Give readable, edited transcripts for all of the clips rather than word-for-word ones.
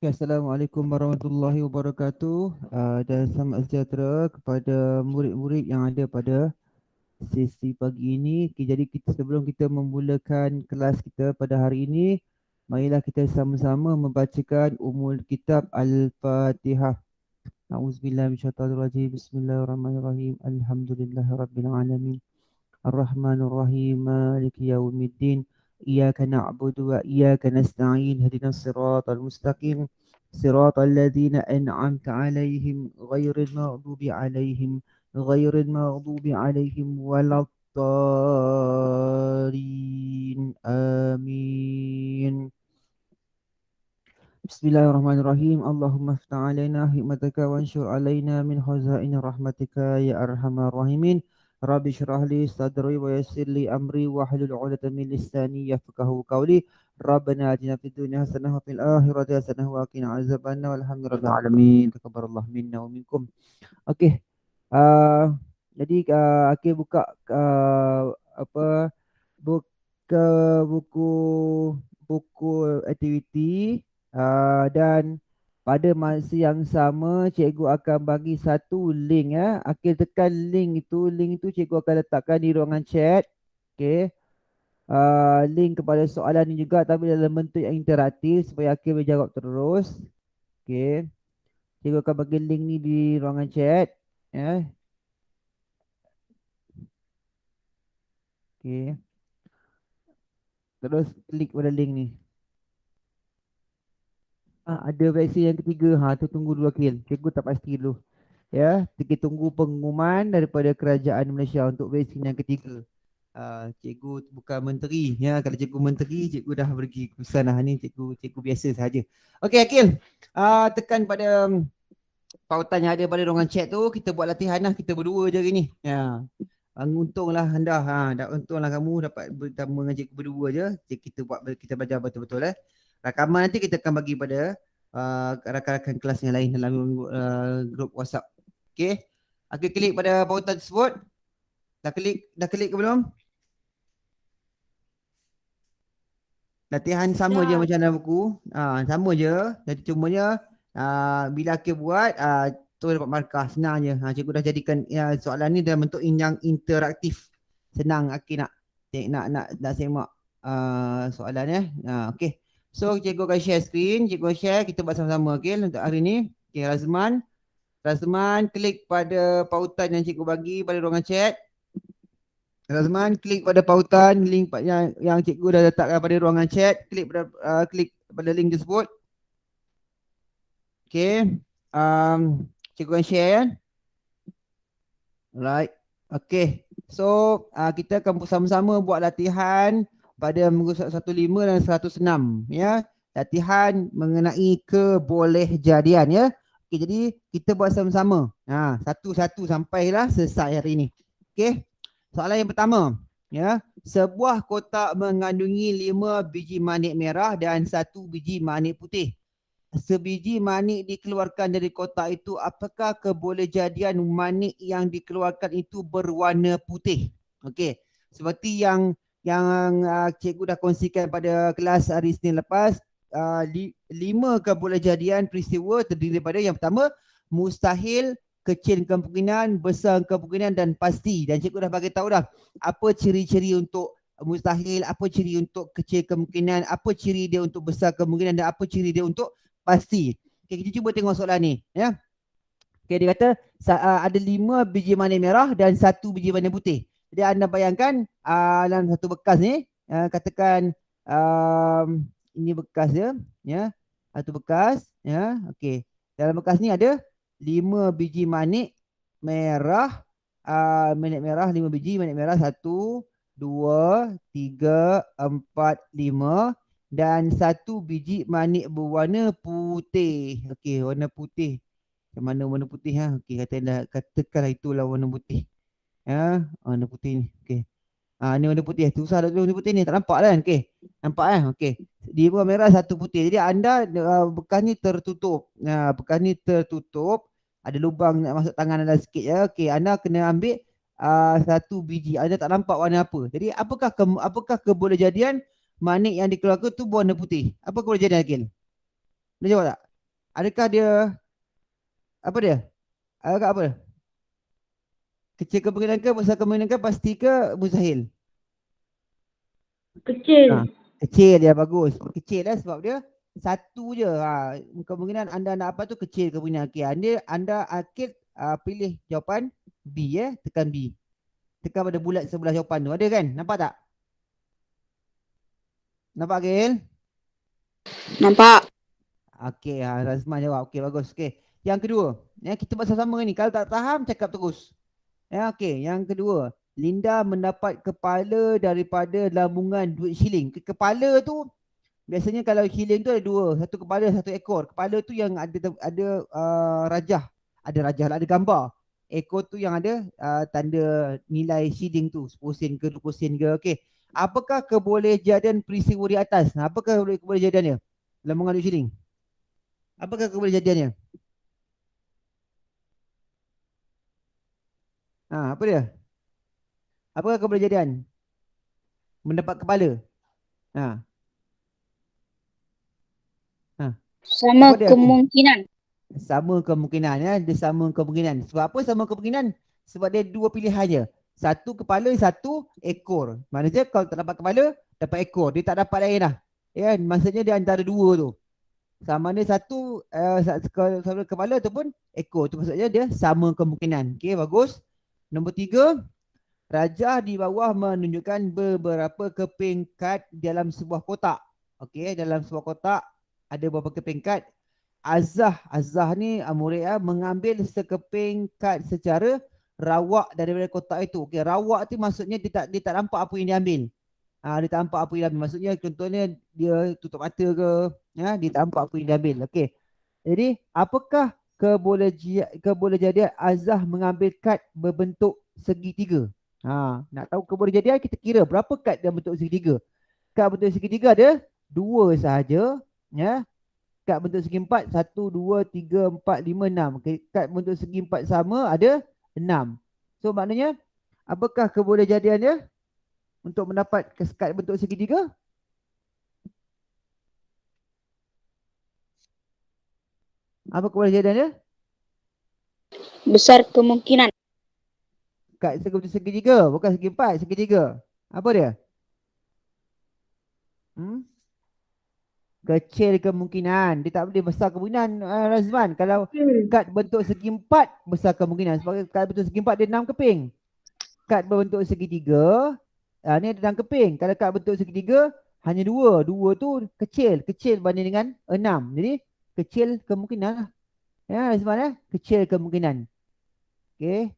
Okay, Assalamualaikum warahmatullahi wabarakatuh dan selamat sejahtera kepada murid-murid yang ada pada sesi pagi ini. Okay, jadi sebelum kita memulakan kelas kita pada hari ini, marilah kita sama-sama membacakan Ummul Kitab Al-Fatihah. A'udzubillahi minasyaitonirrajim. Bismillahirrahmanirrahim. Alhamdulillahirabbil alamin. Ar-Rahmanur Rahim. Maliki yaumiddin. Iyyaka na'budu wa iyyaka nasta'in. Ihdinas siratal mustaqim. Siratal ladzina an'amta 'alaihim ghairil maghdubi 'alaihim waladdallin. Amin. Bismillahirrahmanirrahim. Allahumma aftah alaina hikmataka wansyur alaina min khazaini rahmatika ya arhamar rahimin. Rabbi syrah li sadri wa yassir li amri wa hlul 'uqdatam min lisani yafqahu qawli. Rabbana atina fid dunya hasanah wa fil akhirati hasanah wa qina azabannar. Walhamdulillahil alamin. Takabbarallahu minna wa minkum. Okey. Jadi Akil buka apa buka buku buku aktiviti dan pada masa yang sama cikgu akan bagi satu link ya. Akil tekan link itu cikgu akan letakkan di ruangan chat. Okey. Link kepada soalan ini juga tapi dalam bentuk yang interaktif supaya Akil boleh jawab terus. Okey. Cikgu akan bagi link ni di ruangan chat ya. Okey. Terus klik pada link ni. Ada vaksin yang ketiga. Tu tunggu dulu Akil. Cikgu tak pasti dulu. Ya, kita tunggu pengumuman daripada kerajaan Malaysia untuk vaksin yang ketiga. Cikgu bukan menteri. Ya, kalau cikgu menteri, cikgu dah pergi ke sana. Ni cikgu biasa saja. Okey Akil. Tekan pada pautan yang ada pada ruangan chat tu. Kita buat latihan lah. Kita berdua je hari ni. Ya. Untunglah anda. Untunglah kamu dapat bertemu dengan cikgu berdua je. Kita belajar betul-betul rakaman nanti kita akan bagi pada rakan-rakan kelas yang lain dalam grup WhatsApp. Okey. Okey, klik pada pautan tersebut. Dah klik ke belum? Latihan sama je macam dalam buku. Sama je. Jadi cumanya bila Akil buat tu dapat markah. Senang je. Cikgu dah jadikan soalan ni dalam bentuk yang interaktif. Senang Akil nak semak soalan okey. So cikgu akan share screen, cikgu share, kita buat sama-sama Akil untuk hari ni. Okey, Razman klik pada pautan yang cikgu bagi pada ruangan chat. Razman klik pada pautan link yang cikgu dah letakkan pada ruangan chat, klik pada link tersebut. Okey. Cikgu akan share kan? Alright. Okey. So kita akan sama-sama buat latihan pada muka 115 dan 106 ya. Latihan mengenai kebolehjadian ya. Okey, jadi kita buat sama-sama. Satu-satu sampailah selesai hari ini. Okey. Soalan yang pertama ya. Sebuah kotak mengandungi 5 biji manik merah dan 1 biji manik putih. Sebiji manik dikeluarkan dari kotak itu, apakah kebolehjadian manik yang dikeluarkan itu berwarna putih? Okey, seperti yang cikgu dah kongsikan pada kelas hari Isnin lepas, 5 kebolehjadian peristiwa terdiri daripada yang pertama, mustahil, kecil kemungkinan, besar kemungkinan dan pasti. Dan cikgu dah bagi tahu dah apa ciri-ciri untuk mustahil, apa ciri untuk kecil kemungkinan, apa ciri dia untuk besar kemungkinan dan apa ciri dia untuk pasti. Okay, kita cuba tengok soalan ni ya. Okay, dia kata ada 5 biji manik merah dan 1 biji manik putih. Jadi anda bayangkan dalam satu bekas ni katakan ini bekas dia ya. Satu bekas ya. Okey. Dalam bekas ni ada 5 biji manik merah, 5 biji manik merah, 1 2 3 4 5 dan 1 biji manik berwarna putih. Okey, warna putih. Macam mana warna putih Okey, katakanlah itulah warna putih. Ya, warna putih ni. Okey. Ni warna putih. Susah nak warna putih ni, tak nampak kan? Okey. Nampak Okey. 5 merah, 1 putih. Jadi anda bekas ni tertutup. Bekas ni tertutup. Ada lubang nak masuk tangan anda sikit ya. Okey, anda kena ambil 1 biji. Anda tak nampak warna apa. Jadi apakah kebolehjadian manik yang dikeluarkan tu berwarna putih? Apa kebolehjadian Akil? Boleh jawab tak? Adakah dia apa dia? Adakah apa? Kecil kemungkinan ke, besar kemungkinan ke, pasti ke, mustahil? Kecil. Kecil dia, bagus. Kecil lah sebab dia satu je. Kemungkinan anda nak apa tu kecil kemungkinan. Okay. Anda akhir pilih jawapan B tekan B. Tekan pada bulat sebelah jawapan tu. Ada kan? Nampak tak? Nampak Gil? Nampak. Okey, Razman jawab. Okey, bagus. Okey. Yang kedua, kita buat sama-sama ni. Kalau tak faham, cakap terus. Okey, yang kedua. Linda mendapat kepala daripada lambungan duit shilling. Kepala tu, biasanya kalau shilling tu ada dua. Satu kepala, satu ekor. Kepala tu yang ada rajah. Ada rajah lah, ada gambar. Ekor tu yang ada tanda nilai shilling tu. 10 sen ke, 20 sen ke. Okey. Apakah kebolehjadian peristiwa di atas? Apakah kebolehjadiannya? Lambungan duit shilling. Apakah kebolehjadiannya? Apa dia? Apakah kebolehjadian? Mendapat kepala. Ha. Sama Apa dia? kemungkinan. Sama kemungkinan dia sama kemungkinan. Sebab apa sama kemungkinan? Sebab dia dua pilihan je. Satu kepala, satu ekor. Maksudnya kalau tak dapat kepala, dapat ekor. Dia tak dapat lain lah. Ya, maksudnya dia antara dua tu. Sama dia satu sama kepala ataupun ekor. Tu maksudnya dia sama kemungkinan. Okey, bagus. Nombor 3, rajah di bawah menunjukkan beberapa keping kad dalam sebuah kotak. Okey, dalam sebuah kotak ada beberapa keping kad. Azah ni murid mengambil sekeping kad secara rawak daripada kotak itu. Okey, rawak tu maksudnya dia tak nampak apa yang dia ambil. Dia tak nampak apa yang dia ambil. Maksudnya contohnya dia tutup mata ke, dia tak nampak apa yang dia ambil. Okey. Jadi, apakah kebolehjadian Azah mengambil kad berbentuk segitiga? Nak tahu kebolehjadian, kita kira berapa kad yang bentuk segitiga. Kad bentuk segitiga ada dua sahaja, ya. Kad bentuk segi empat, 1, 2, 3, 4, 5, 6. Kad bentuk segi empat sama ada 6. So maknanya, apakah kebolehjadiannya untuk mendapat kad bentuk segitiga? Apa kebolehjadiannya? Besar kemungkinan. Kad bentuk segitiga, bukan segi empat, segitiga. Apa dia? Kecil kemungkinan. Dia tak boleh besar kemungkinan, Razman. Kalau kad bentuk segi empat, besar kemungkinan. Sebab kad bentuk segi empat dia 6 keping. Kad berbentuk segitiga, ni ada 6 keping. Kalau kad bentuk segitiga, hanya 2. 2 tu kecil. Kecil banding dengan 6. Jadi, kecil kemungkinan lah. Ya, Razman kecil kemungkinan. Okay.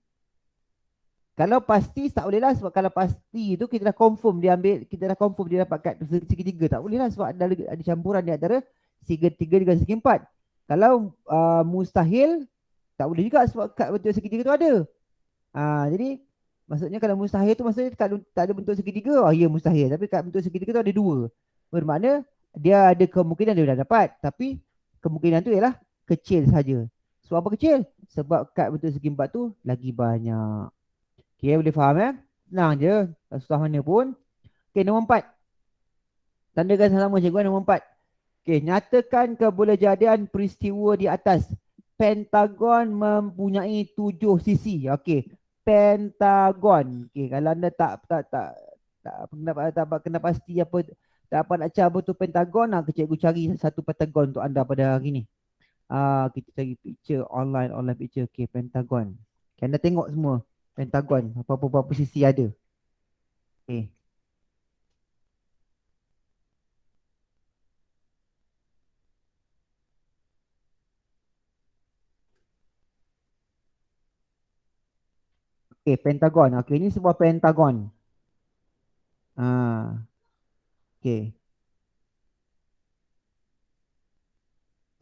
Kalau pasti tak boleh lah, sebab kalau pasti tu kita dah confirm dia ambil, kita dah confirm dia dapat kad segitiga, tak boleh lah sebab ada campuran di antara segitiga dengan segi empat. Kalau mustahil, tak boleh juga sebab kad bentuk segitiga tu ada. Jadi maksudnya kalau mustahil tu maksudnya kad tak ada bentuk segitiga, ya mustahil. Tapi kad bentuk segitiga tu ada 2. Bermakna dia ada kemungkinan dia dah dapat, tapi kemungkinan tu ialah kecil saja. Sebab apa kecil? Sebab kad bentuk segi empat tu lagi banyak. Okay, boleh faham Senang je. Tak susah mana pun. Okay, nombor 4. Tandakan sama cikgu. Nombor 4. Okay, nyatakan kebolehjadian peristiwa di atas. Pentagon mempunyai 7 sisi. Okay, pentagon. Okay, kalau anda tak kena pasti apa, tak apa nak cari apa tu pentagon, cikgu cari satu pentagon untuk anda pada hari ni. Kita cari picture online picture. Okay, pentagon. Okay, anda tengok semua. Pentagon, apa-apa sisi ada. Okay. Okay, pentagon. Okay, ini sebuah pentagon. Okay.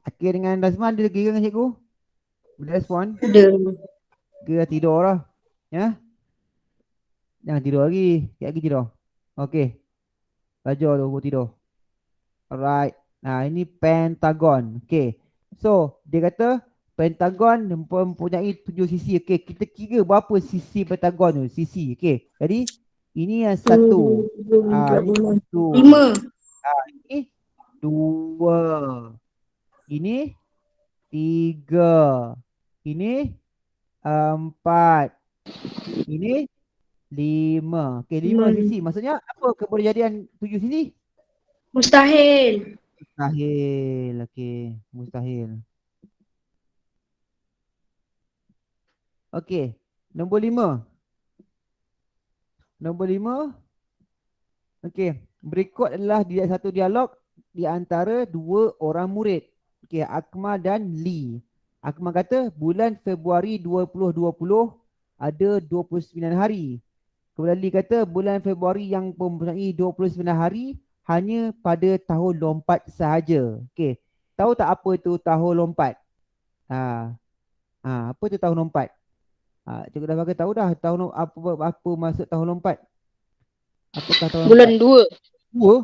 Akhir dengan Razman, dia kira dengan cikgu? Boleh respon? Ada. Kira tidur lah. Ya? Jangan tidur lagi. Sekejap lagi tidur. Okay. Belajar tu, tidur. Alright. Nah, ini pentagon. Okay. So, dia kata pentagon mempunyai 7 sisi. Okay, kita kira berapa sisi pentagon tu. Sisi. Okay. Jadi, ini yang 1. Ini 1. 5. Ini 2. Ini 3. Ini 4. Ini 5. Okey, 5 sisi. Maksudnya apa keberjadian 7 sisi? Mustahil. Mustahil. Okey, mustahil. Okey, nombor 5. Nombor 5. Okey, berikut adalah satu dialog di antara dua orang murid. Okey, Akmal dan Lee. Akmal kata bulan Februari 2020 ada 29 hari. Kemudian Lee kata bulan Februari yang mempunyai 29 hari hanya pada tahun lompat sahaja. Okey, tahu tak apa itu tahun lompat? Ha, apa itu tahun lompat? Cikgu dah bagi tahu dah tahun apa maksud tahun lompat? Apakah tahun lompat? Bulan 2. Dua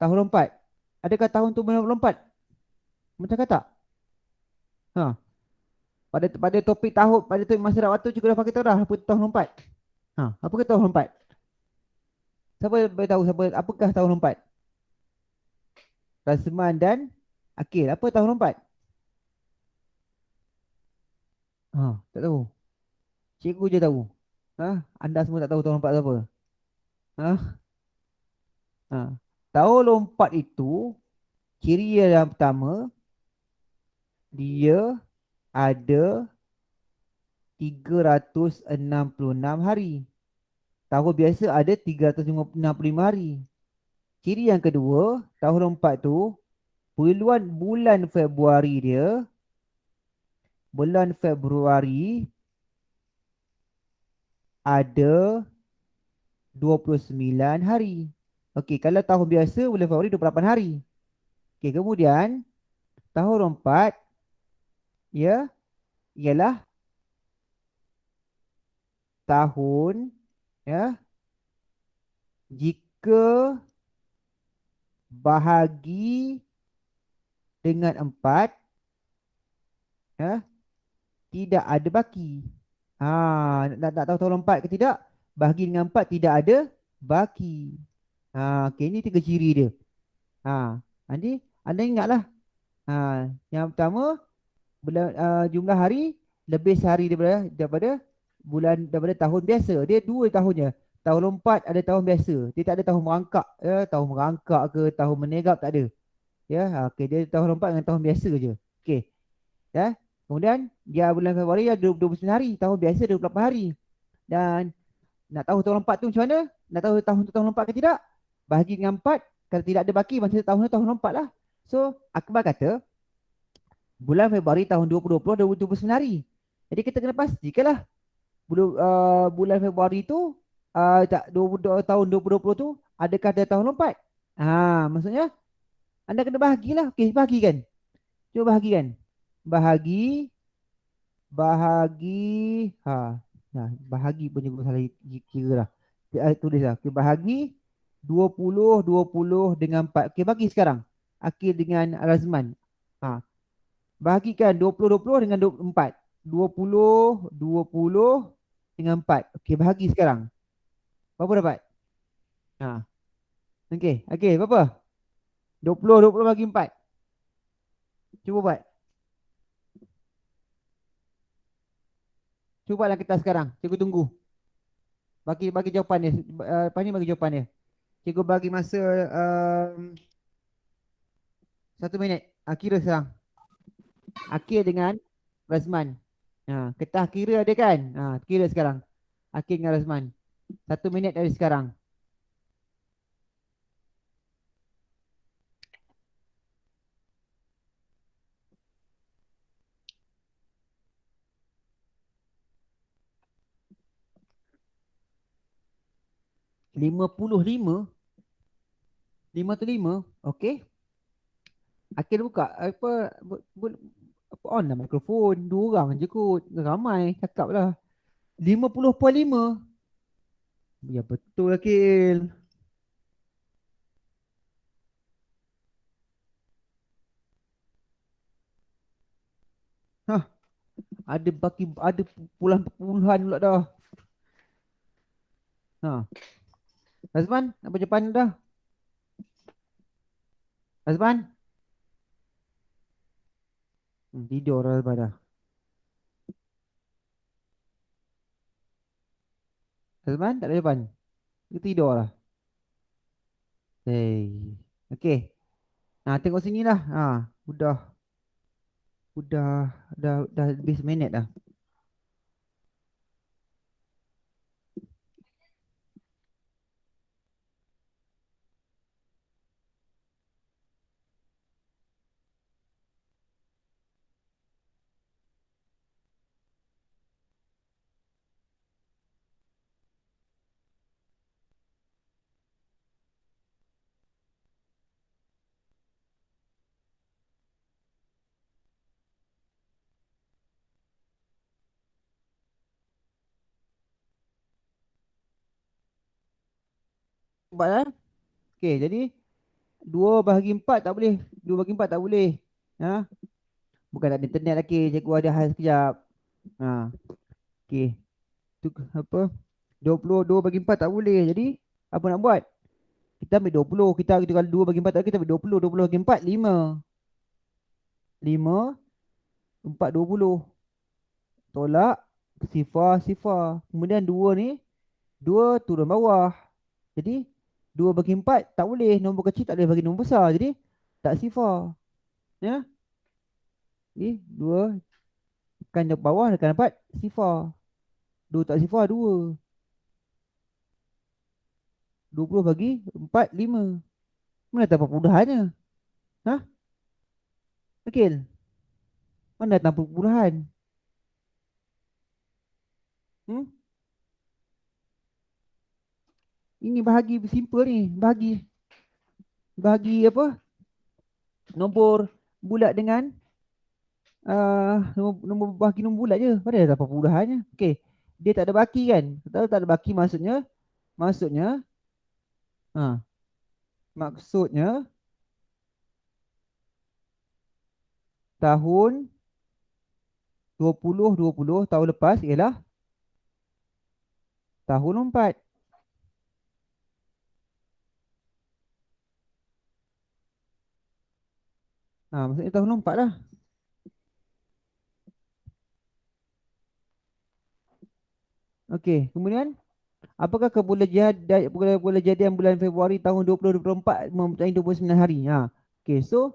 tahun lompat. Adakah tahun tu melompat? Macam kata? Ha. Pada topik tahun, pada topik masa dah waktu cikgu dah bagi tahu dah apa itu tahun lompat. Apakah tahun lompat? Siapa beritahu siapa apakah tahun lompat? Rasman dan Akil. Apa tahun lompat? Tak tahu. Cikgu je tahu. Anda semua tak tahu tahun lompat tu apa? Ha? Ha. Tahun lompat itu ciri yang pertama dia ada 366 hari. Tahun biasa ada 365 hari. Ciri yang kedua, tahun lompat tu bulan Februari dia, bulan Februari ada 29 hari. Okey, kalau tahun biasa bulan Februari 28 hari. Okey, kemudian tahun lompat ya ialah tahun ya jika bahagi dengan 4 ya tidak ada baki. Nak tahu tahun lompat ke tidak? Bahagi dengan 4 tidak ada baki. Okey, ini 3 ciri dia. Nanti anda ingatlah. Yang pertama bulan jumlah hari lebih sehari daripada bulan daripada tahun biasa. Dia 2 tahunnya. Tahun lompat ada tahun biasa. Dia tak ada tahun merangkak ya, tahun merangkak ke tahun menegap tak ada. Ya, okey dia tahun lompat dengan tahun biasa je. Okey. Ya. Kemudian dia bulan Februari ada 29 hari, tahun biasa 28 hari. Dan nak tahu tahun lompat tu macam mana? Nak tahu tahun tu tahun lompat ke tidak? Bahagi dengan 4, kalau tidak ada baki masa tahun tu tahun lompat lah. So, Akbar kata bulan Februari tahun 2020 ada 29 hari. Jadi kita kena pastikanlah bulan Februari tu tahun 2020 tu adakah ada tahun lompat? Maksudnya anda kena bahagilah. Okey, bahagikan. Cuba bahagikan. Bahagi bahagi bahagi pun juga salah kira lah. Tulis lah. Okay, bahagi 20 dengan 4. Okey, bagi sekarang. Akil dengan Razman. Bahagikan 20 dengan 4. 20 dengan 4. Okey, bahagi sekarang. Berapa dapat? Okey, berapa? 20 bagi 4. Cuba buat. Cuba lah kita sekarang. Cikgu tunggu. Bagi jawapan dia. Apa ni bagi jawapan dia? Cikgu bagi masa 1 minit. Kira sekarang. Akil dengan Razman. Ketah kira ada kan? Kira sekarang. Akil dengan Razman. 1 minit dari sekarang. Lima puluh lima. 55. Okey. Akil buka apa on lah mikrofon. 2 orang je kot. Ramai. Cakap lah. 50.5. Ya betul Akil. Ada baki ada puluhan pula dah. Razman, apa jawapan dah? Razman? Tidur lah pada. Azman tak ada jawapan. Dia tidur lah. Hey. Okey. Nah, tengok sini lah. Udah, dah lebih seminit dah. Nampak dah? Okey, jadi 2/4 tak boleh. 2/4 tak boleh. Ha? Bukan tak ada internet lagi. Cikgu ada hal sekejap. Ha. Okey. Tu apa? 22/4 tak boleh. Jadi, apa nak buat? Kita ambil 20. Kita kalau 2/4 tak boleh, kita ambil 20. 20/4, 5. 5, 4, 20. Tolak, sifar, sifar. Kemudian 2 ni, 2 turun bawah. Jadi, 2/4 tak boleh. Nombor kecil tak boleh bagi nombor besar. Jadi, tak sifar. Ya? Jadi, 2 tekan ke bawah, akan dapat sifar. 2 tak sifar, 2. 20 bagi 4, 5. Mana datang perpuluhannya? Hah? Okey. Mana datang perpuluhan? Hmm? Ini bahagi simple ni. Bahagi apa? Nombor bulat dengan nombor baki nombor bulat je. Mana ada perpuluhannya? Okey. Dia tak ada baki kan? Kalau tak ada baki maksudnya ha, maksudnya tahun 2020 tahun lepas ialah tahun 4. Maksudnya tahun 4 lah. Okey, kemudian apakah kejadian bulan Februari tahun 2024 mempunyai 29 hari? Okey, so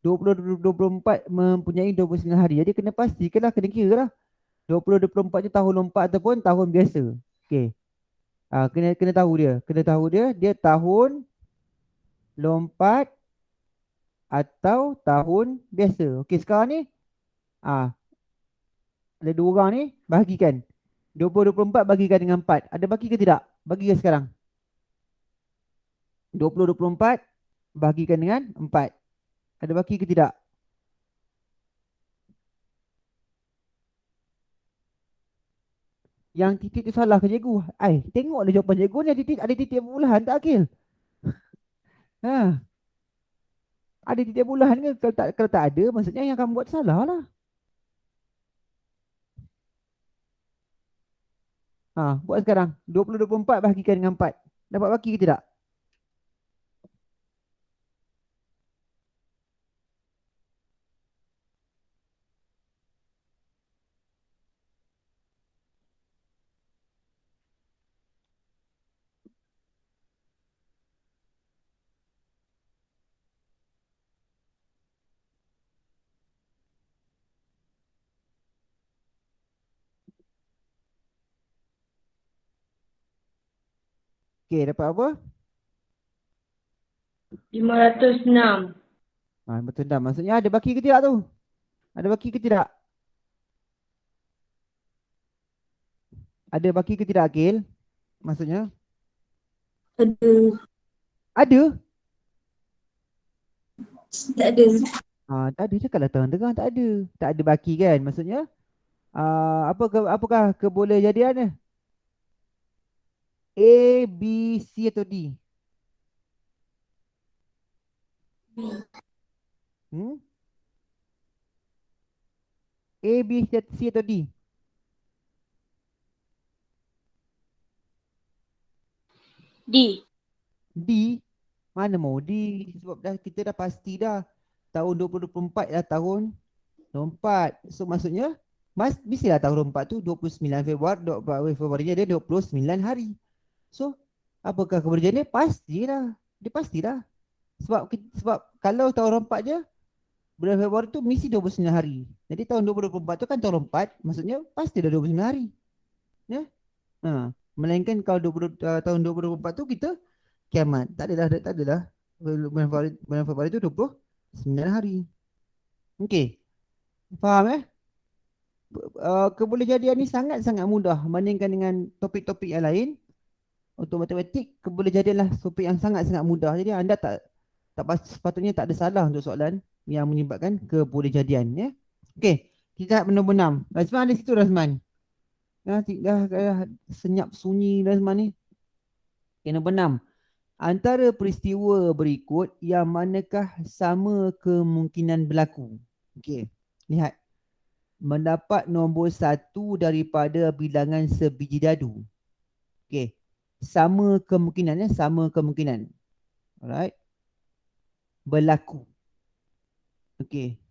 2024 mempunyai 29 hari. Jadi kena pastikanlah, kena kira lah. 2024 ni tahun lompat ataupun tahun biasa. Okey. Kena kena tahu dia. Kena tahu dia, dia tahun lompat atau tahun biasa. Okey, sekarang ni ah ada dua orang ni bahagikan. 2024 bagikan dengan 4. Ada baki ke tidak? Bagi ke sekarang. 2024 bagikan dengan 4. Ada baki ke tidak? Yang titik tu salah ke cikgu? Tengoklah jawapan cikgu ni, ada titik perpuluhan tak Akil? Ha, ada titik perpuluhan ke? Kalau tak ada, maksudnya yang kamu buat salah lah. Buat sekarang. 2024 bahagikan dengan 4. Dapat baki ke tidak? Okey, dapat apa? 506. Betul dah. Maksudnya ada baki ke tidak tu? Ada baki ke tidak? Ada baki ke tidak Akil? Maksudnya Ada. ada. Tak ada. Tak ada, cakaplah terang-terang tak ada. Tak ada baki kan? Maksudnya apakah kebolehjadiannya? A, B, C atau D? Hmm? A, B, C atau D? D. D? Mana mau D? Sebab kita dah pasti dah. Tahun 2024 dah tahun 24. So maksudnya mestilah tahun 24 tu 29 Februari, 24 Februari dia ada 29 hari. So apakah keberjadian dia? Pastilah. Dia pastilah. Sebab kalau tahun 24 je bulan Februari tu mesti 29 hari. Jadi tahun 2024 tu kan tahun 4, maksudnya pasti dah 29 hari. Ya? Ha. Melainkan kalau 20, tahun 2024 tu kita kiamat. Tak adalah, tak adalah. Bulan Februari tu 29 hari. Okey. Faham kebolehjadian ni sangat-sangat mudah bandingkan dengan topik-topik yang lain. Untuk matematik, kebolehjadian lah topik yang sangat-sangat mudah. Jadi anda sepatutnya tak ada salah untuk soalan yang menyebabkan kebolehjadian ya. Okey, kita nombor 6. Razman ada situ Razman. Dah senyap sunyi Razman ni. Okey, nombor 6. Antara peristiwa berikut yang manakah sama kemungkinan berlaku? Okey, lihat. Mendapat nombor 1 daripada bilangan sebiji dadu. Okey. Sama kemungkinan ya, sama kemungkinan. Alright. Berlaku. Okey.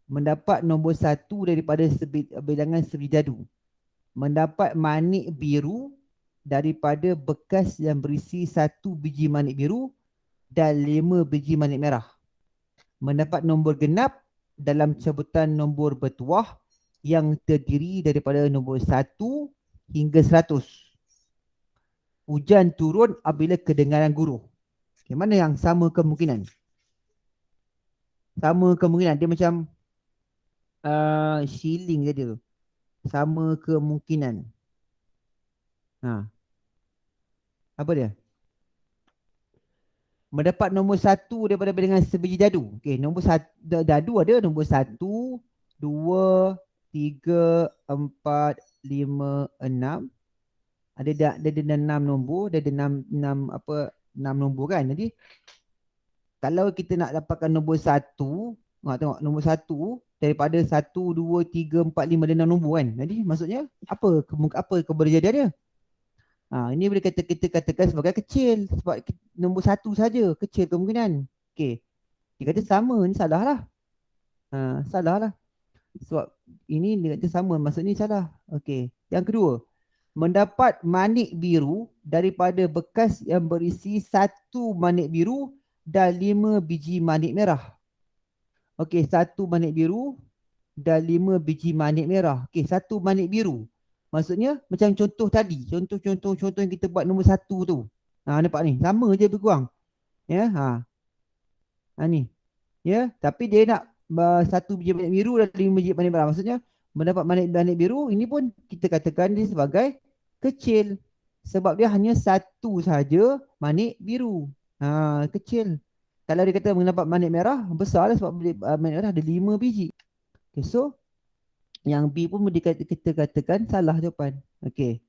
Mendapat nombor 1 daripada bilangan sebiji dadu. Mendapat manik biru daripada bekas yang berisi 1 biji manik biru dan 5 biji manik merah. Mendapat nombor genap dalam cabutan nombor bertuah yang terdiri daripada nombor 1 hingga 100. Hujan turun apabila kedengaran guru. Okay, mana yang sama kemungkinan? Sama kemungkinan. Dia macam shilling je dia tu. Sama kemungkinan. Ha. Apa dia? Mendapat nombor 1 daripada dengan sebiji dadu. Okey, nombor dadu ada nombor 1, 2, 3, 4, 5, 6. Ada 6 nombor, ada 6 apa 6 nombor kan. Jadi kalau kita nak dapatkan nombor 1, tengok nombor 1 daripada 1, 2, 3, 4, 5 dan 6 nombor kan. Jadi maksudnya apa keberjadian dia? Ini boleh kita katakan sebagai kecil sebab nombor 1 saja kecil kemungkinan. Okey. Dia kata sama, ni salah lah. Salah lah. Sebab ini dia kata sama, maksudnya salah. Okey. Yang kedua, mendapat manik biru daripada bekas yang berisi 1 manik biru dan 5 biji manik merah. Okey, 1 manik biru dan 5 biji manik merah. Okey, 1 manik biru. Maksudnya macam contoh tadi, contoh yang kita buat nombor 1 tu. Nampak ni, sama je lebih kurang. Ya, ni. Ya, tapi dia nak 1 biji manik biru dan 5 biji manik merah. Maksudnya mendapat manik biru ini pun kita katakan dia sebagai kecil. Sebab dia hanya 1 saja manik biru. Kecil. Kalau dia kata mendapat manik merah, besar lah sebab manik merah ada 5 biji. Okay, so yang B pun kita katakan salah jawapan. Okay.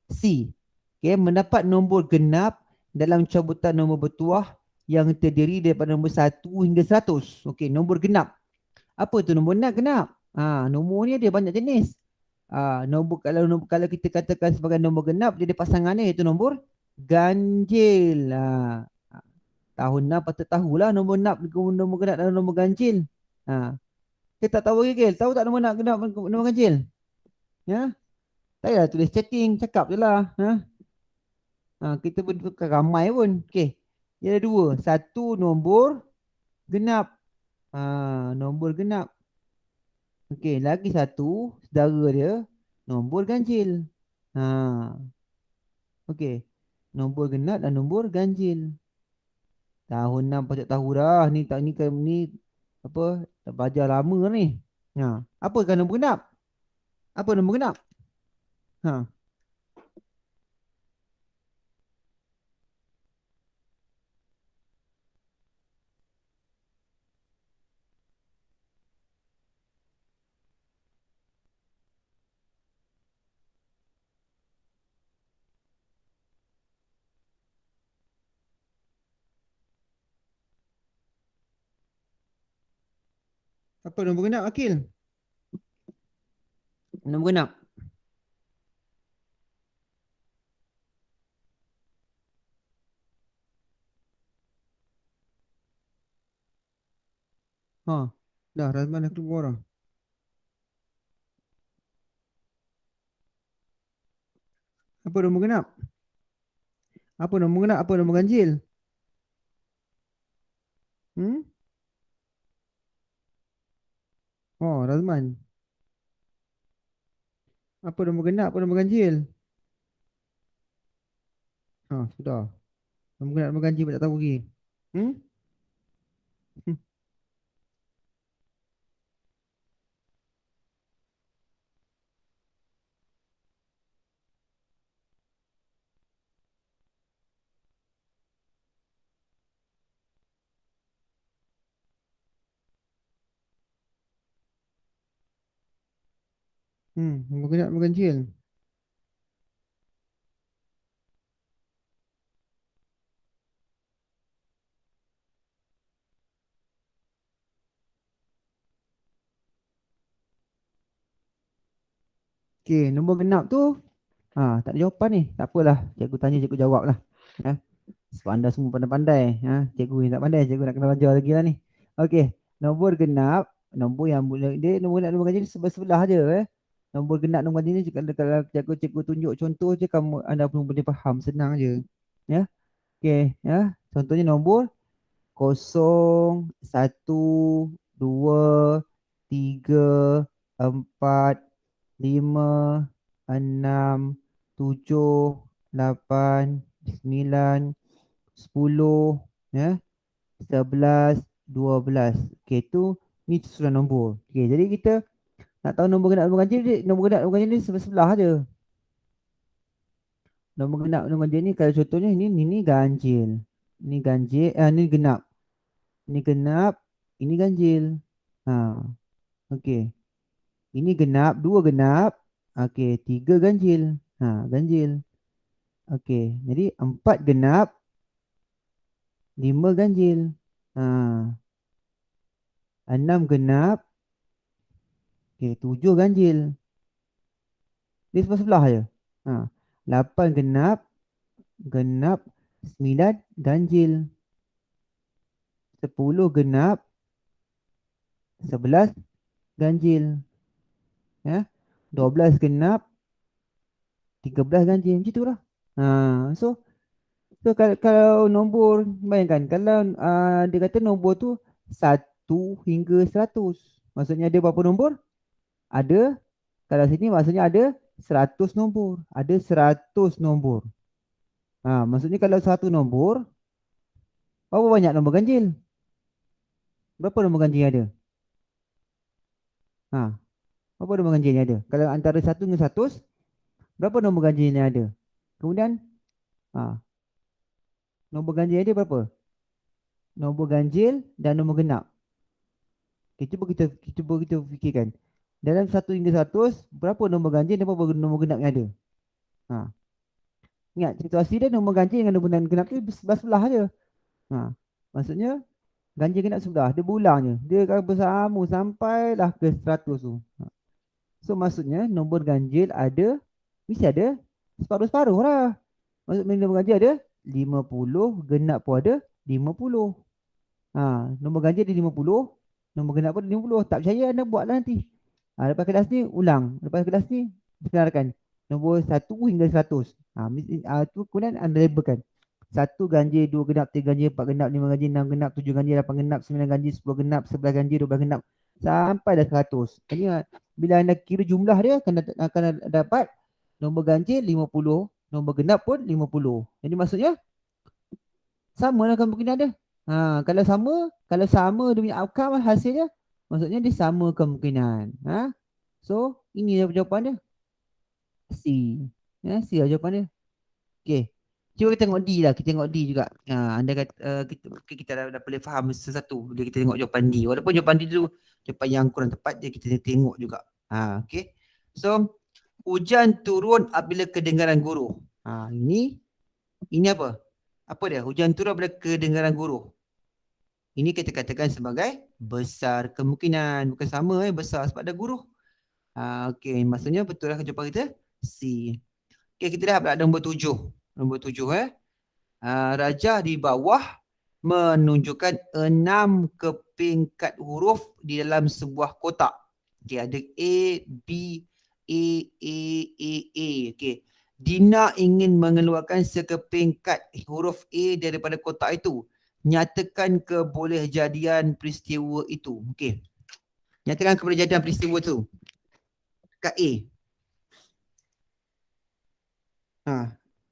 C. Okay, mendapat nombor genap dalam cabutan nombor bertuah yang terdiri daripada nombor 1 hingga 100. Okay, nombor genap. Apa tu nombor genap? Nombor ni ada banyak jenis. Kalau kita katakan sebagai nombor genap, dia ada pasangannya iaitu nombor ganjil. Tahun 6 patut tahulah nombor genap dan nombor ganjil. Kita tak tahu lagi, Gil. Tahu tak nombor genap nombor ganjil? Ya? Tak payah tulis chatting, cakap je lah. Kita bukan ramai pun. Okey. Dia ada 2. 1 nombor genap. Nombor genap. Okey, lagi 1 saudara dia nombor ganjil. Okey. Nombor genap dan nombor ganjil. Tahun 6 patut tahu dah. Ni apa? Tak belajar lama ni. Apa kan nombor genap? Apa nombor genap? Ha. Apa nombor genap, Akil? Nombor genap. Ha. Dah, Razman dah keluar dah. Apa nombor genap? Apa nombor genap? Apa nombor ganjil? Hmm? Oh, Razman. Apa nombor genap? Apa nombor ganjil? Ha, sudah. Nombor genap, nombor ganjil pun tak tahu lagi. Hmm? Nombor genap, nombor ganjil. Okey, nombor genap tu tak ada jawapan ni. Tak apalah. Cikgu tanya, cikgu jawab lah. Ya. Sebab anda semua pandai-pandai. Cikgu ni tak pandai. Cikgu nak kena belajar lagi lah ni. Okey. Nombor genap. Nombor yang dia nombor genap nombor ganjil sebelah-sebelah je. Nombor genap nombor ganjil ni kalau cikgu tunjuk contoh je anda pun boleh faham. Senang je. Ya. Okey. Ya. Contohnya nombor 0, 2, 3, 4, 5, 6, 7, 8, 9, 10, ya, 11, 12. Okey, ni susunan nombor. Okey, jadi kita nak tahu nombor genap nombor ganjil, nombor genap nombor ganjil ni sebelah-sebelah aje. Nombor genap nombor ganjil ni kalau contohnya ni ganjil. Ni ganjil, ni genap. Ni genap, ini ganjil. Okey. Ini genap, 2 genap. Okey, 3 ganjil. Ganjil. Okey, jadi 4 genap, 5 ganjil. Ha, 6 genap, okey, 7 ganjil. Dia sebelah-sebelah je. Ha, 8 genap, 9 ganjil. 10 genap, 11 ganjil. Ya. 12 genap, 13 ganjil. Macam tu lah. So kalau nombor, bayangkan kalau dia kata nombor tu 1 hingga 100. Maksudnya ada berapa nombor? Ada, kalau sini maksudnya ada 100 nombor. Ada 100 nombor. Maksudnya kalau satu nombor, berapa banyak nombor ganjil? Berapa nombor ganjil yang ada? Ha, berapa nombor ganjil yang ada? Kalau antara 1 hingga 100, berapa nombor ganjil yang ada? Kemudian, ha, nombor ganjil yang ada berapa? Nombor ganjil dan nombor genap. Okay, cuba kita fikirkan. Dalam 1 hingga 100, berapa nombor ganjil dan berapa nombor genap yang ada? Ha. Ingat, situasi dia nombor ganjil dengan nombor genap tu sebelah je. Maksudnya, ganjil genap sebelah. Dia berulang je. Dia akan bersama sampailah ke 100 tu. So, maksudnya nombor ganjil ada, mesti ada separuh-separuh lah. Maksudnya nombor ganjil ada 50, genap pun ada 50. Nombor ganjil ada 50, nombor genap pun ada 50. Tak percaya anda buatlah nanti. Lepas kelas ni ulang. Lepas kelas ni perkenalkan nombor 1 hingga 100. Tu kemudian anda labelkan. 1 ganjil, 2 genap, 3 ganjil, 4 genap, 5 ganjil, 6 genap, 7 ganjil, 8 genap, 9 ganjil, 10 genap, 11 ganjil, 12 genap. Sampai dah 100. Jadi bila anda kira jumlah dia akan dapat nombor ganjil 50, nombor genap pun 50. Jadi maksudnya sama lah kemungkinan dia. Kalau sama dia punya outcome hasilnya, maksudnya dia sama kemungkinan. So, ini jawapan dia. C. C lah jawapan dia. Okey. Cuba kita tengok D lah. Kita tengok D juga. Anda kata kita dah boleh faham sesuatu bila kita tengok jawapan D. Walaupun jawapan D tu jawapan yang kurang tepat, dia kita tengok juga. Okey. So, hujan turun apabila kedengaran guru. Ini apa? Apa dia? Hujan turun apabila kedengaran guru. Ini kita katakan sebagai besar kemungkinan. Bukan sama besar sebab ada guru. Okey, maksudnya betul lah jawapan kita C. Okey, kita lihat pula nombor 7. Nombor 7 Raja di bawah menunjukkan 6 keping kad huruf di dalam sebuah kotak. Okey, ada A, B, A. Okey. Dina ingin mengeluarkan sekeping kad huruf A daripada kotak itu. Nyatakan kebolehjadian peristiwa itu. Okey. Nyatakan kebolehjadian peristiwa itu. Kad A.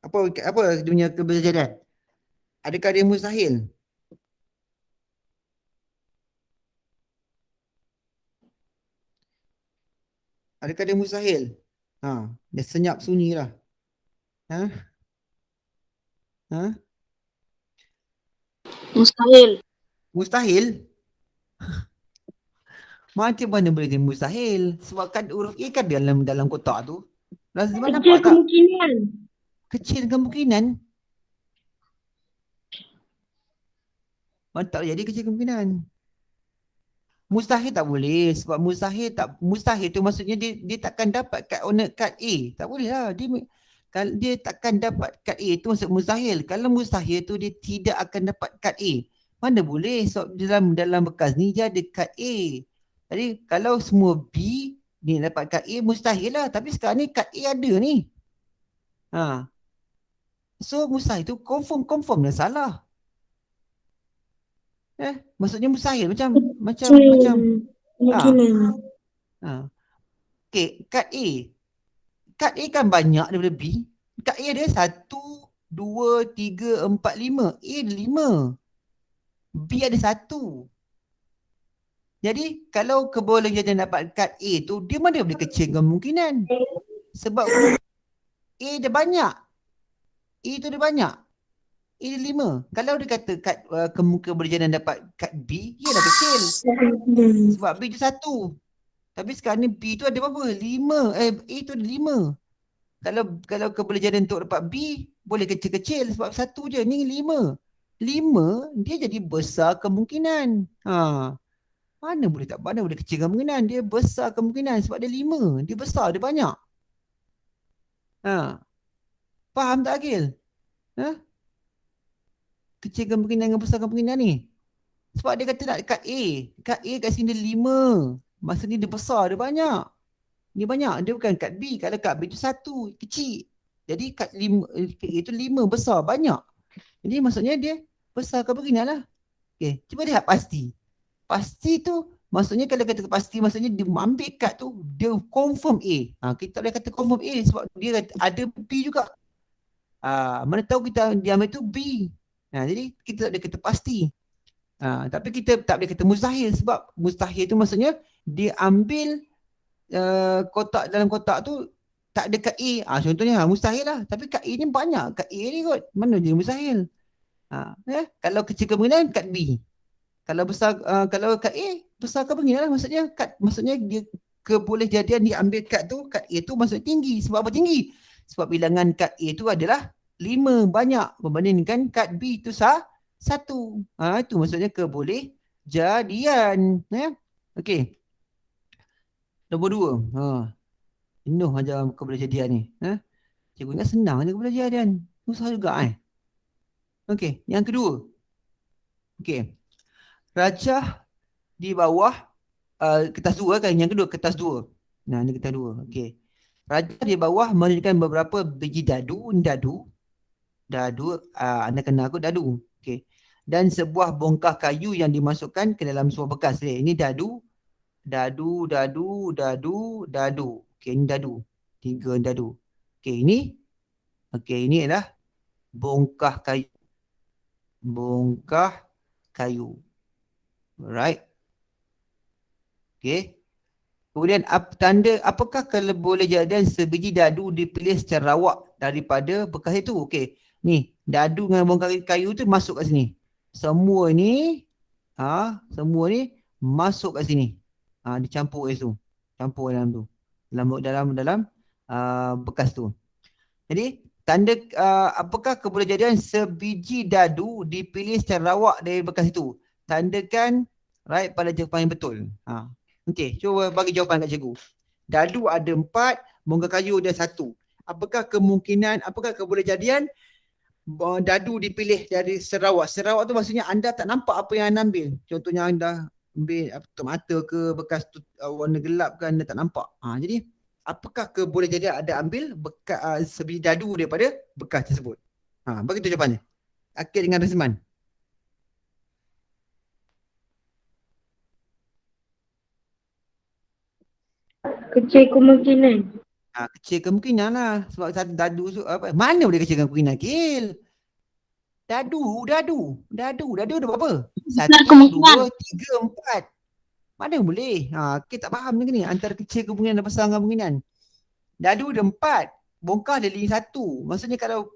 Apa dia punya kebolehjadian? Adakah dia mustahil? Adakah dia mustahil? Dia senyap sunyi lah. Ha? Ha? Mustahil. Mustahil? Macam mana boleh jadi mustahil? Sebab kan huruf A kan dalam kotak tu. Lazimah Kecil nampak tak? kemungkinan. Kecil kemungkinan. Tak boleh jadi kecil kemungkinan. Mustahil tak boleh. Sebab mustahil tu maksudnya dia takkan dapat kad A. Tak boleh lah. Dia takkan dapat kad A tu maksud mustahil. Kalau mustahil tu dia tidak akan dapat kad A. Mana boleh? Sebab dalam bekas ni dia ada kad A. Jadi kalau semua B ni dapat kad A mustahil lah. Tapi sekarang ni kad A ada ni. So mustahil tu confirm dah salah. Maksudnya mustahil macam Kemungkinan. Okey, kad A. Kad A kan banyak daripada B. Kad A ada 1, 2, 3, 4, 5. A ada 5. B ada 1. Jadi kalau kebolehjadian dapat kad A tu, dia mana boleh kecil kemungkinan. Sebab A dia banyak. A tu dia banyak. A dia 5. Kalau dia kata kebolehjadian dapat kad B, ia dah kecil. Sebab B tu 1. Tapi sekarang ni B tu ada berapa? 5. A tu ada 5. Kalau kebolehjadian untuk dapat B, boleh kecil-kecil sebab 1 je. Ni 5. 5, dia jadi besar kemungkinan. Mana boleh kecil kemungkinan? Dia besar kemungkinan sebab dia 5. Dia besar, dia banyak. Faham tak, Akil? Kecil kemungkinan dengan besar kemungkinan ni. Sebab dia kata nak kad A. Kad A kat sini dia 5. Maksudnya dia besar, dia banyak. Dia banyak. Dia bukan kad B. Kalau kad B tu 1, kecil. Jadi kad itu 5, besar, banyak. Jadi maksudnya dia besar kemungkinan lah. Okay, cuba lihat pasti. Pasti tu, maksudnya kalau kata pasti, maksudnya dia ambil kad tu, dia confirm A. Kita tak boleh kata confirm A sebab dia ada B juga. Mana tahu dia ambil tu B. Jadi kita tak boleh kata pasti. Tapi kita tak boleh kata mustahil sebab mustahil tu maksudnya dia ambil dalam kotak tu tak ada kad A. Contohnya mustahil lah. Tapi kad A ni banyak. Kad A ni kot. Mana dia mustahil? Kalau kecil kemungkinan kad B. Kalau besar kalau kad A besar kemungkinan lah. Maksudnya dia kebolehjadian dia ambil kad tu, kad A tu maksudnya tinggi. Sebab apa tinggi? Sebab bilangan kad A tu adalah 5, banyak berbandingkan kad B tu 1. Itu maksudnya kebolehjadian. Okey. Nombor 2. Penuh aja kebolehjadian ni. Cikgu ingat senang je kebolehjadian. Susah juga Okey, yang kedua. Okey. Rajah di bawah kertas 2 kan, yang kedua kertas 2. Ni kertas 2. Okey. Rajah di bawah menunjukkan beberapa biji dadu, anda kenal aku dadu. Okey. Dan sebuah bongkah kayu yang dimasukkan ke dalam sebuah bekas. Ini dadu. Okey, ini dadu. 3 dadu. Okey, ini adalah bongkah kayu. Alright. Okey. Kemudian tanda apakah kebolehjadian sebiji dadu dipilih secara rawak daripada bekas itu? Okey. Ni, dadu dengan bongkah kayu tu masuk kat sini. Semua ni masuk kat sini. Dicampur kat situ. Campur dalam tu. Dalam bekas tu. Jadi tanda apakah kebolehjadian sebiji dadu dipilih secara rawak dari bekas itu? Tandakan pada jawapan yang betul. Okey, cuba bagi jawapan kat cikgu. Dadu ada 4, bongkah kayu ada 1. Apakah kebolehjadian dadu dipilih dari Sarawak. Sarawak tu maksudnya anda tak nampak apa yang anda ambil. Contohnya anda ambil tutup mata ke, bekas warna gelap ke, anda tak nampak. Jadi apakah boleh jadi ada ambil bekas sebiji dadu daripada bekas tersebut? Begitu jawapannya. Akil dengan Resman. Kecil kemungkinan. Kecil kemungkinan lah. Sebab satu dadu tu apa? Mana boleh kecil kemungkinan, Akil? Dadu ada berapa? Besar 1, kemungkinan. 2, 3, 4. Mana boleh? Kita tak faham ni antara kecil kemungkinan dan besar kemungkinan. Dadu ada 4, bongkah ada 1. Maksudnya kalau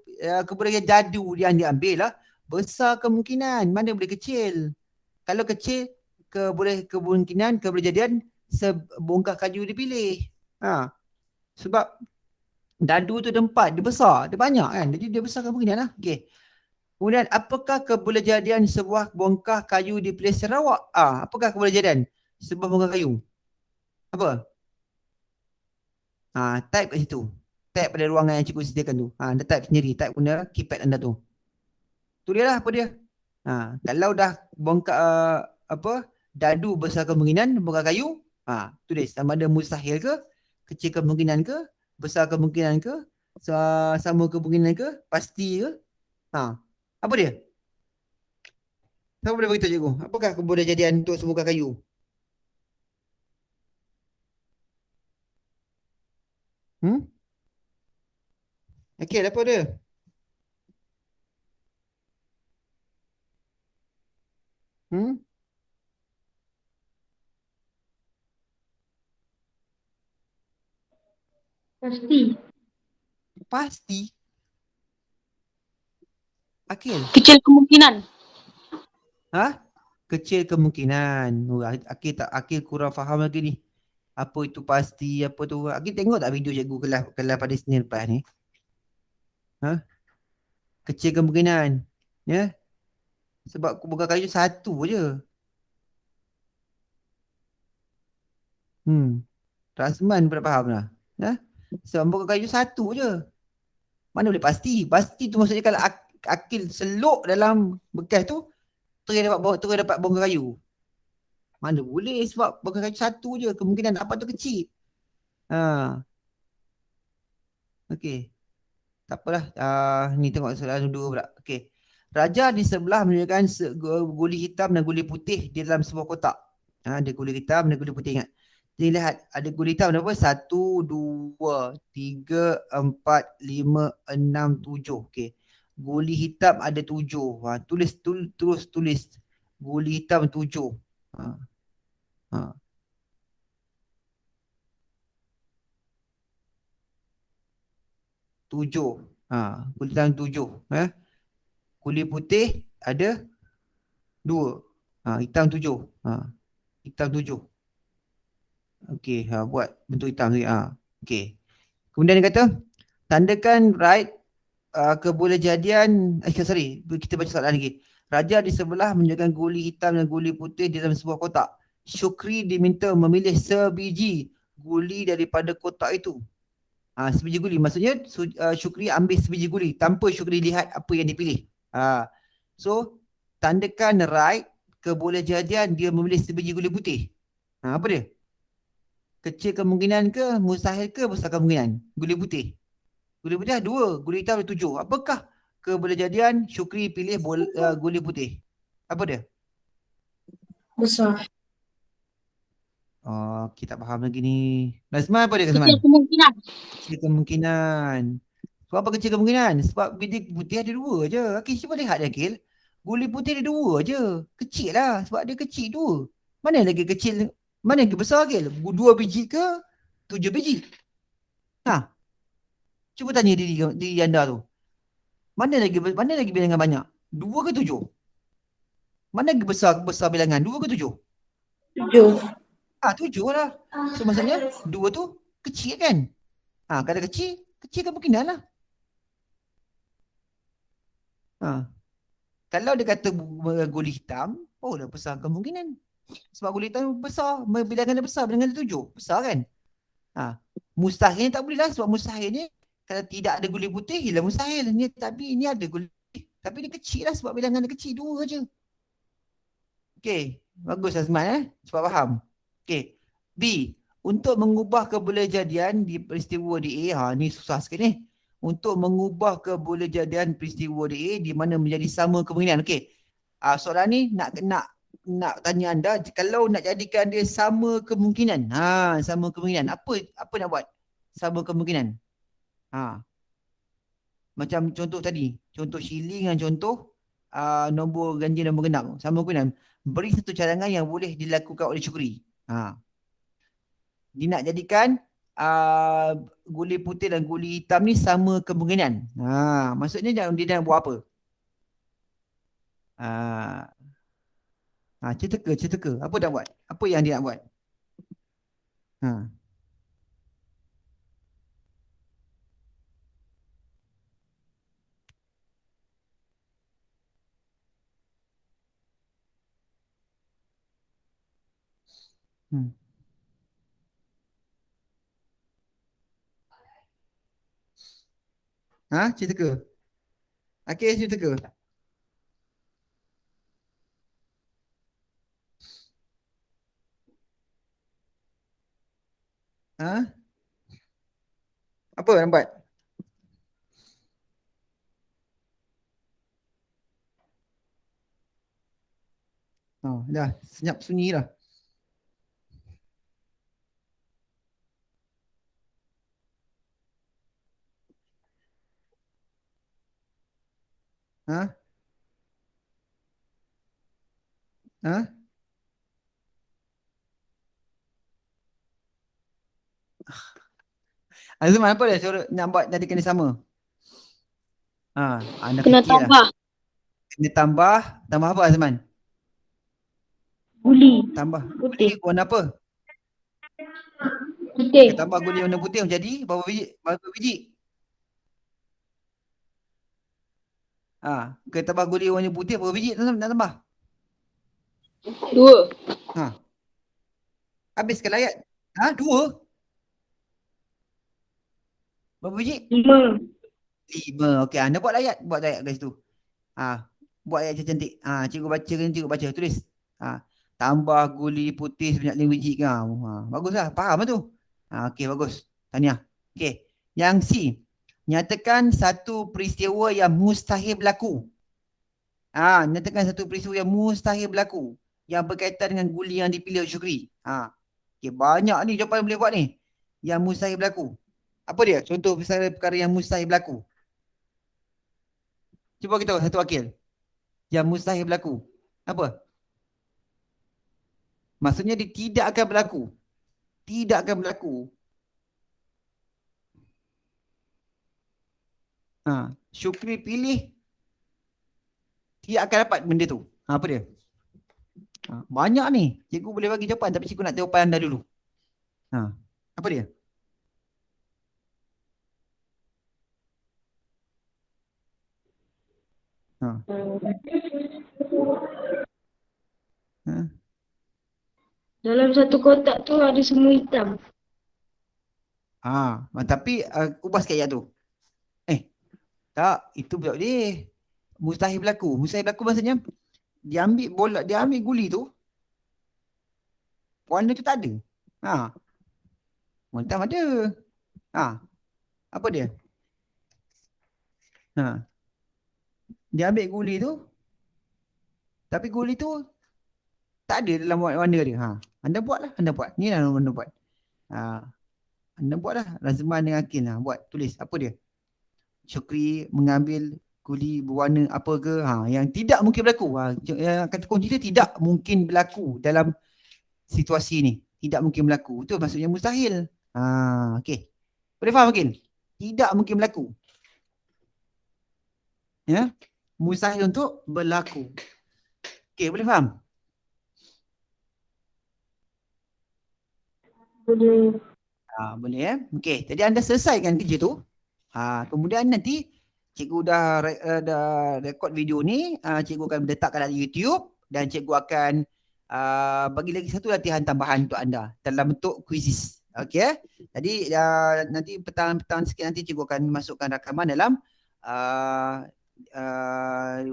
keberadaan dadu yang diambil lah, besar kemungkinan. Mana boleh kecil? Kalau kecil, kemungkinan keberjadian sebongkah kayu dipilih. Sebab dadu tu ada 4, dia besar, dia banyak kan. Jadi dia besar kemungkinan lah. Okay. Kemudian apakah kebolehjadian sebuah bongkah kayu dipilih Sarawak? Apakah kebolehjadian sebuah bongkah kayu? Apa? Type kat situ. Type pada ruangan yang cikgu sediakan tu. Anda type sendiri, type guna keypad anda tu. Tu dia lah apa dia. Kalau dah bongkah dadu besar kemungkinan bongkah kayu, tulis sama ada mustahil ke, kecil kemungkinan ke, besar kemungkinan ke, sama kemungkinan ke, pasti ke. Apa dia? Siapa boleh beritahu cikgu? Apakah kebolehjadian untuk sebongkah kayu? Okey, apa dia? Pasti. Pasti. Akil. Kecil kemungkinan. Kecil kemungkinan. Akil kurang faham lagi ni. Apa itu pasti, apa tu. Akil tengok tak video cikgu kelas pada Senin lepas ni? Kecil kemungkinan. Ya. Sebab bongkah kayu satu je. Rasman pun tak faham lah. Sebab bongkah kayu satu je. Mana boleh pasti? Pasti tu maksudnya kalau Akil seluk dalam bekas tu, terus dapat bongkah kayu. Mana boleh sebab bongkah kayu satu je. Kemungkinan apa tu kecil. Okey. Tak apalah. Ni tengok soalan dua pula. Okey. Raja di sebelah menunjukkan guli hitam dan guli putih di dalam sebuah kotak. Ada guli hitam dan guli putih, ingat. Jadi lihat, ada guli hitam berapa? 1, 2, 3, 4, 5, 6, 7. Okey. Guli hitam ada 7. Terus tulis. Guli hitam 7. Tujuh. Guli hitam 7. Guli putih ada 2. Hitam 7. Hitam 7. Okey, buat bentuk hitam tu. Okey. Kemudian dia kata, tandakan right kebolehjadian, kita baca soalan lagi. Raja di sebelah menunjukkan guli hitam dan guli putih di dalam sebuah kotak. Syukri diminta memilih sebiji guli daripada kotak itu. Sebiji guli, maksudnya Syukri ambil sebiji guli tanpa Syukri lihat apa yang dipilih. So, tandakan right kebolehjadian dia memilih sebiji guli putih. Apa dia? Kecil kemungkinan ke, mustahil ke, besar kemungkinan? Guli putih. Guli putih ada 2, guli hitam ada 7. Apakah kebolehjadian Syukri pilih guli putih? Apa dia? Besar. Kita faham lagi ni. Nazman apa dia, Nazman? Kecil kemungkinan. Kecil kemungkinan. Sebab apa kecil kemungkinan? Sebab guli putih ada 2 je. Akil cuba lihat, Akil. Guli putih ada 2 je. Kecil lah. Sebab dia kecil 2. Mana lagi kecil? Mana lagi besar, Akil? 2 biji ke 7 biji? Cuba tanya diri anda tu. Mana lagi bilangan banyak? 2 ke 7? Mana lagi besar bilangan? 2 ke 7? 7. 7 lah. So maksudnya 2 tu kecil kan? Kalau kecil kemungkinan lah. Kalau dia kata guli hitam, dah besar kemungkinan. Sebab guli hitam besar, bilangan dia besar, bilangan dia 7. Besar kan? Mustahil tak boleh lah, sebab mustahil ni kalau tidak ada guli putih, ialah mustahil. Tapi ini ada guli Tapi dia kecil lah sebab bilangan dia kecil. 2 je. Okey. Bagus Azman Cepat faham. Okey. B. Untuk mengubah kebolehjadian di peristiwa di A. Ni susah sikit ni. Untuk mengubah kebolehjadian peristiwa di A di mana menjadi sama kemungkinan. Okey. Soalan ni nak tanya anda, kalau nak jadikan dia sama kemungkinan. Sama kemungkinan. Apa nak buat? Sama kemungkinan. Macam contoh tadi. Contoh shilling dan contoh nombor ganjil nombor genap. Sama kemungkinan. Beri satu cadangan yang boleh dilakukan oleh Syukri. Dia nak jadikan guli putih dan guli hitam ni sama kemungkinan. Maksudnya dia nak buat apa? Cerita ke? Apa nak buat? Apa yang dia nak buat? Cerita ke? Okey, cerita ke? Apa nak buat? Dah senyap sunyi dah. Azman apa dia suruh nak buat jadikan dia sama? Anda Kena fikir lah. tambah Kena tambah apa Azman? guli Tambah putih. guli warna apa? Putih. Kita tambah guli warna putih jadi berapa biji? Berapa biji? Kita tambah guli warna putih berapa biji nak tambah? 2. Habiskan ayat. 2? Berapa biji? 5. 5. Okey, anda buat ayat kat situ. Buat ayat cantik. Cikgu baca kan, cikgu baca tulis. Tambah guli putih sebanyak 5 biji ke. Baguslah, faham lah tu. Okey, bagus. Tahniah. Okey. Yang C. Nyatakan satu peristiwa yang mustahil berlaku. Nyatakan satu peristiwa yang mustahil berlaku yang berkaitan dengan guli yang dipilih Syukri. Okey, banyak ni jawapan boleh buat ni. Yang mustahil berlaku. Apa dia? Contoh perkara yang mustahil berlaku. Cuba kita satu wakil. Yang mustahil berlaku. Apa? Maksudnya dia tidak akan berlaku. Tidak akan berlaku. Syukri pilih tidak akan dapat benda tu. Apa dia? Banyak ni. Cikgu boleh bagi jawapan tapi cikgu nak jawapan anda dulu. Apa dia? Dalam satu kotak tu ada semua hitam. Tapi ubah sikit ayat tu. Tak, itu pula dia. Mustahil berlaku. Mustahil berlaku maksudnya dia ambil bola, dia ambil guli tu. Warna tu tak ada. Warna hitam ada. Apa dia? Dia ambil guli tu. Tapi guli tu tak ada dalam warna dia. Anda buatlah, anda buat. Ni lah anda buat. Anda buatlah. Razman dengan Akin lah. Buat, tulis. Apa dia? Syukri mengambil guli berwarna apa ke? Yang tidak mungkin berlaku. Kata kunci dia tidak mungkin berlaku dalam situasi ni. Tidak mungkin berlaku. Itu maksudnya mustahil. Okey. Boleh faham Akin? Tidak mungkin berlaku. Ya? Mustahil untuk berlaku. Okey, boleh faham? Boleh. Boleh ya. Okey, jadi anda selesaikan kerja tu. Kemudian nanti cikgu dah rekod video ni, cikgu akan letakkan dalam YouTube dan cikgu akan bagi lagi satu latihan tambahan untuk anda dalam bentuk quizzes. Okey. Jadi nanti petang-petang sikit nanti cikgu akan masukkan rakaman dalam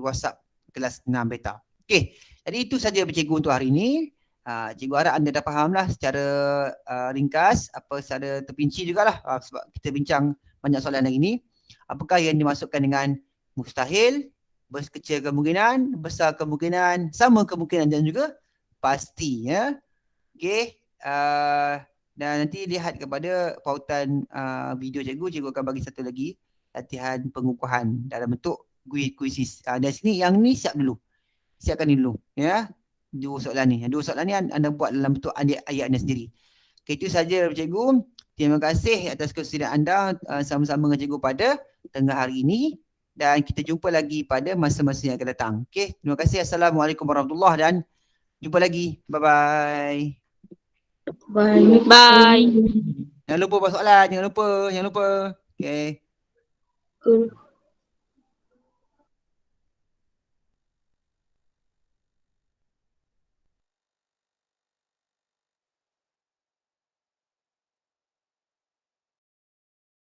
WhatsApp kelas 6 beta. Okey, jadi itu saja cikgu untuk hari ini. Cikgu harap anda dah fahamlah secara ringkas, secara terpinci jugalah, sebab kita bincang banyak soalan hari ini. Apakah yang dimasukkan dengan mustahil, berkecil kemungkinan, besar kemungkinan, sama kemungkinan dan juga pasti, ya. Okey, dan nanti lihat kepada pautan video cikgu akan bagi satu lagi latihan pengukuhan dalam bentuk kuisis. Dan sini yang ni siapkan dulu, ya. Dua soalan ni anda buat dalam bentuk ayat anda sendiri. Okay, itu saja cikgu. Terima kasih atas kesediaan anda sama-sama dengan cikgu pada tengah hari ini, dan kita jumpa lagi pada masa-masa yang akan datang. Okay, terima kasih. Assalamualaikum warahmatullahi dan jumpa lagi. Bye-bye. Bye. Bye. Jangan lupa buat soalan, jangan lupa. Okay. Cool.